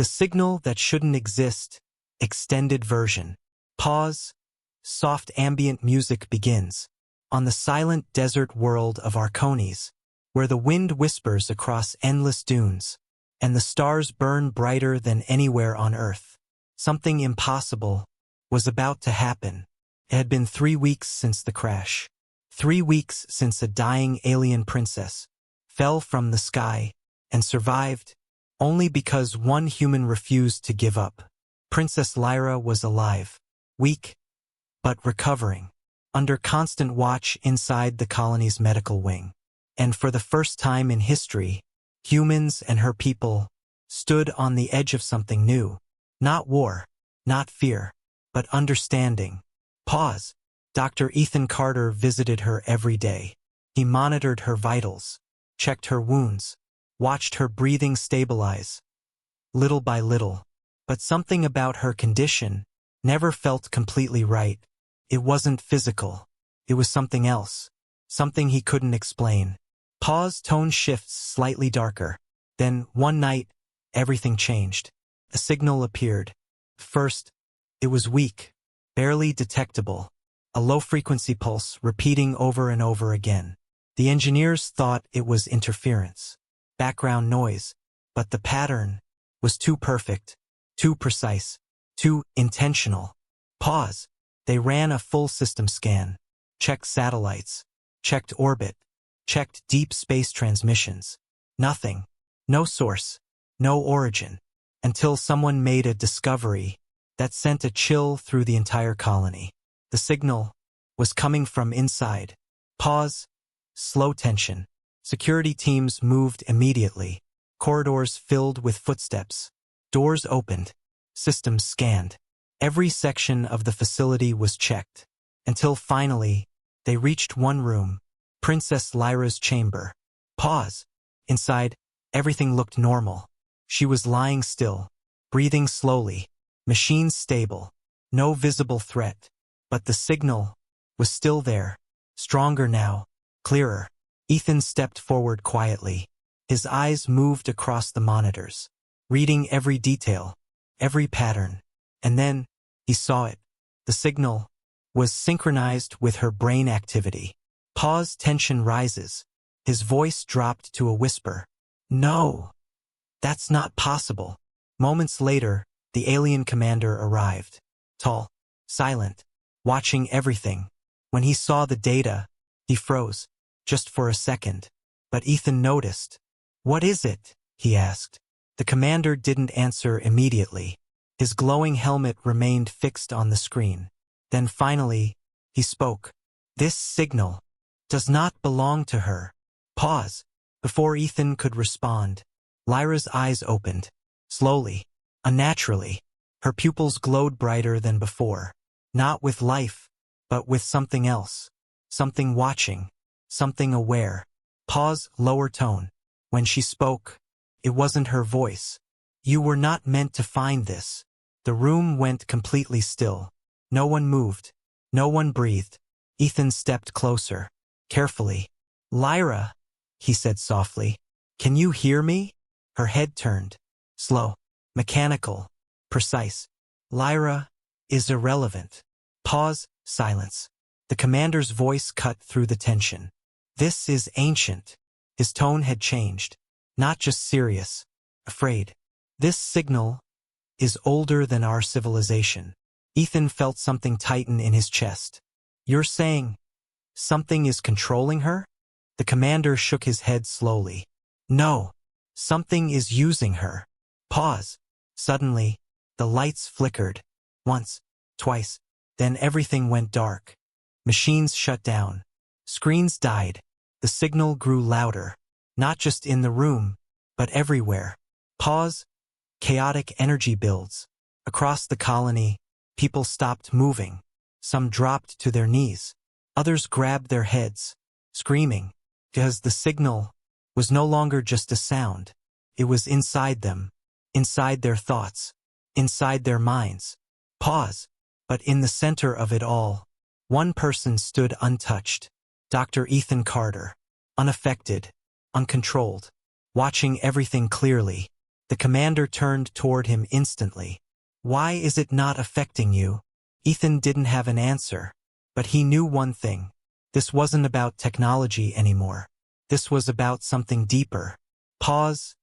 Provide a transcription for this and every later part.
The signal that shouldn't exist. Extended version. Pause. Soft ambient music begins. On the silent desert world of Arconis, where the wind whispers across endless dunes, and the stars burn brighter than anywhere on Earth, something impossible was about to happen. It had been 3 weeks since the crash. 3 weeks since a dying alien princess fell from the sky and survived only because one human refused to give up. Princess Lyra was alive, weak, but recovering, under constant watch inside the colony's medical wing. And for the first time in history, humans and her people stood on the edge of something new. Not war, not fear, but understanding. Pause. Dr. Ethan Carter visited her every day. He monitored her vitals, checked her wounds, watched her breathing stabilize, little by little. But something about her condition never felt completely right. It wasn't physical. It was something else, something he couldn't explain. Pause. Tone shifts slightly darker. Then, one night, everything changed. A signal appeared. First, it was weak, barely detectable. A low-frequency pulse repeating over and over again. The engineers thought it was interference, background noise, but the pattern was too perfect, too precise, too intentional. Pause. They ran a full system scan, checked satellites, checked orbit, checked deep space transmissions. Nothing. No source. No origin. Until someone made a discovery that sent a chill through the entire colony. The signal was coming from inside. Pause. Slow tension. Security teams moved immediately. Corridors filled with footsteps. Doors opened. Systems scanned. Every section of the facility was checked. Until finally, they reached one room. Princess Lyra's chamber. Pause. Inside, everything looked normal. She was lying still, breathing slowly, machines stable, no visible threat. But the signal was still there, stronger now, clearer. Ethan stepped forward quietly. His eyes moved across the monitors, reading every detail, every pattern. And then, he saw it. The signal was synchronized with her brain activity. Pause. Tension rises. His voice dropped to a whisper. No, that's not possible. Moments later, the alien commander arrived. Tall, silent, watching everything. When he saw the data, he froze, just for a second. But Ethan noticed. What is it? He asked. The commander didn't answer immediately. His glowing helmet remained fixed on the screen. Then finally, he spoke. This signal does not belong to her. Pause. Before Ethan could respond, Lyra's eyes opened. Slowly, unnaturally. Her pupils glowed brighter than before. Not with life, but with something else. Something watching. Something aware. Pause. Lower tone. When she spoke, it wasn't her voice. You were not meant to find this. The room went completely still. No one moved. No one breathed. Ethan stepped closer. Carefully. Lyra, he said softly. Can you hear me? Her head turned. Slow. Mechanical. Precise. Lyra is irrelevant. Pause. Silence. The commander's voice cut through the tension. This is ancient. His tone had changed. Not just serious. Afraid. This signal is older than our civilization. Ethan felt something tighten in his chest. You're saying something is controlling her? The commander shook his head slowly. No. Something is using her. Pause. Suddenly, the lights flickered. Once, twice. Then everything went dark. Machines shut down. Screens died. The signal grew louder. Not just in the room, but everywhere. Pause. Chaotic energy builds. Across the colony, people stopped moving. Some dropped to their knees. Others grabbed their heads, screaming, because the signal was no longer just a sound. It was inside them, inside their thoughts, inside their minds. Pause. But in the center of it all, one person stood untouched. Dr. Ethan Carter. Unaffected, uncontrolled, watching everything clearly. The commander turned toward him instantly. Why is it not affecting you? Ethan didn't have an answer, but he knew one thing. This wasn't about technology anymore. This was about something deeper. Pause.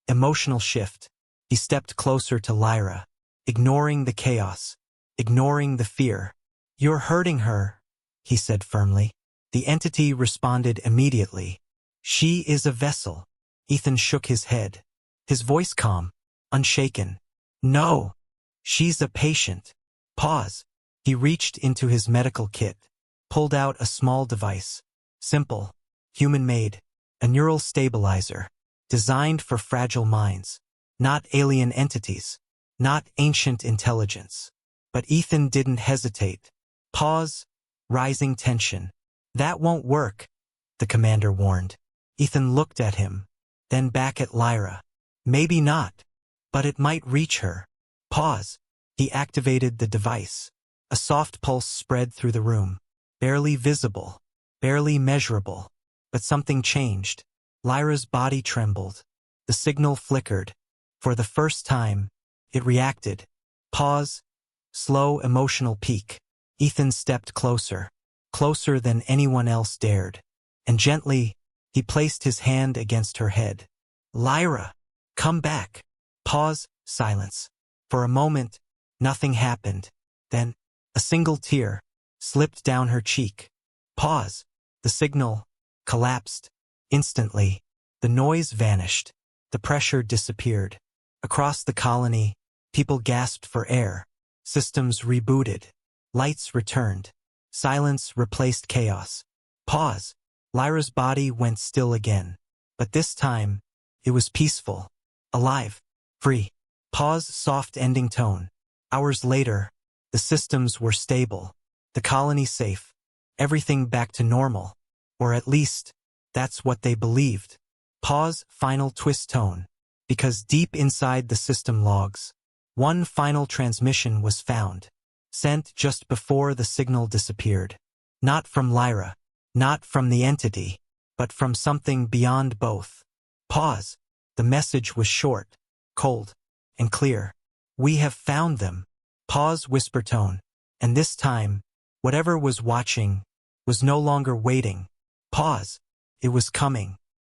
Emotional shift. He stepped closer to Lyra, ignoring the chaos, ignoring the fear. You're hurting her, he said firmly. The entity responded immediately. She is a vessel. Ethan shook his head, his voice calm, unshaken. No, she's a patient. Pause. He reached into his medical kit, pulled out a small device, simple, human-made, a neural stabilizer, designed for fragile minds, not alien entities, not ancient intelligence. But Ethan didn't hesitate. Pause, rising tension. That won't work, the commander warned. Ethan looked at him, then back at Lyra. Maybe not, but it might reach her. Pause. He activated the device. A soft pulse spread through the room, barely visible, barely measurable. But something changed. Lyra's body trembled. The signal flickered. For the first time, it reacted. Pause. Slow emotional peak. Ethan stepped closer, closer than anyone else dared. And gently, he placed his hand against her head. Lyra, come back. Pause, silence. For a moment, nothing happened. Then, a single tear slipped down her cheek. Pause. The signal collapsed. Instantly, the noise vanished. The pressure disappeared. Across the colony, people gasped for air. Systems rebooted. Lights returned. Silence replaced chaos. Pause. Lyra's body went still again. But this time, it was peaceful, alive, free. Pause, soft ending tone. Hours later, the systems were stable. The colony safe. Everything back to normal. Or at least, that's what they believed. Pause, final twist tone. Because deep inside the system logs, one final transmission was found. Sent just before the signal disappeared. Not from Lyra. Not from the entity. But from something beyond both. Pause. The message was short, cold, and clear. We have found them. Pause, whisper tone. And this time, whatever was watching, was no longer waiting. Pause. It was coming.